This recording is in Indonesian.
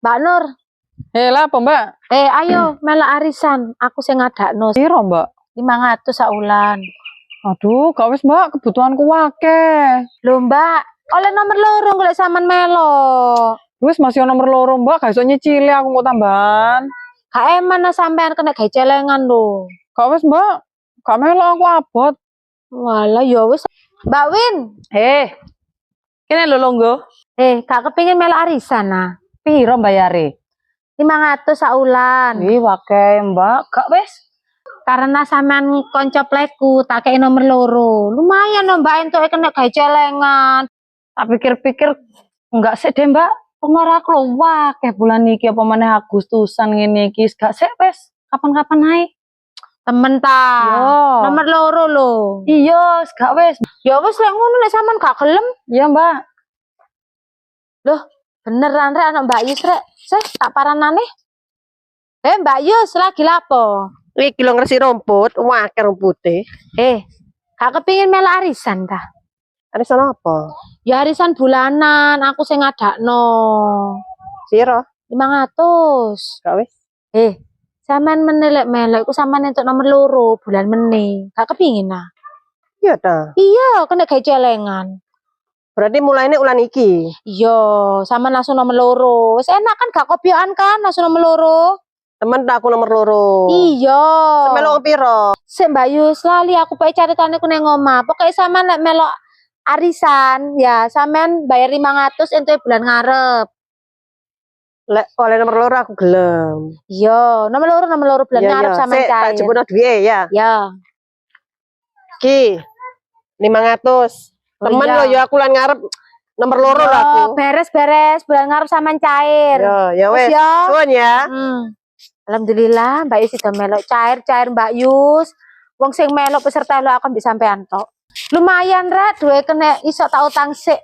Mbak Nur. Lah apa Mbak? Ayo melok arisan. Aku sing ngadakno. Piro Mbak? 500 saulan. Aduh, gak wis Mbak, kebutuhanku akeh. Lho Mbak, oleh nomor loro golek sampean melo. Wis masih nomor loro Mbak, gak iso nyicili aku kok tambahan. Gak eman sampean kena gawe celengan lho. Gak wis Mbak, gak melo aku abot. Walah ya wis. Mbak Win. Kene lho longgo. Gak kepengin melok arisan nah. Piro bayare? 500 saulan. Ih, wae Mbak, gak wis. Karena sampean konco pleku tak kei nomor loro. Lumayan lho Mbak entuk kena gawe celengan. Tak pikir-pikir enggak sih deh Mbak. Pemara aku akeh bulan iki apa meneh Agustusan ngene iki gak sik wis. Kapan-kapan ae. Temen ta. Nomor loro lho. Iya, gak wis. Ya wis lek ngono nek sampean gak gelem. Iya Mbak. Loh, beneran rek anak Mbak Yus rek. Tak paranane. Mbak Yus lagi lapo? Iki lho ngresi rumput, akeh rumpute. Gak kepengin melok arisan ta? Arisan apa? Ya arisan bulanan, aku sing ngadakno. Siro? 500. Gak wis. Sampean menelek-melek ku sampean entuk nomor loro bulan meneh. Gak kepengin nah. Iya ta. Iya, kena gawe celengan. Berarti mulainya ulan iki. Iya, sampean langsung nomor loro. Wis enak kan gak kopioan kan langsung nomor loro. Temen tak aku nomor loro. Iya. Semelok piro? Sik Mbak Yus, lali aku pae caritane ku nang omah. Pokoke sampean nek melok arisan, ya sampean bayar 500 entuk bulan ngarep. Lek oleh nomor loro aku gelem. Iya, nomor loro bulan ngarep sampean cair. Tak jebukno duwe ya. Ya. Ki 500. Temen lo ya aku lan ngarep nomor loro lah aku. Beres-beres bulan ngarep sampean cair. Ya wes. Suwun ya. Alhamdulillah Mbak Yus sudah melok cair Mbak Yus. Wong sing melok peserta lo akan bisa sampean tok. Lumayan rek duwe kena iso tak utang sik.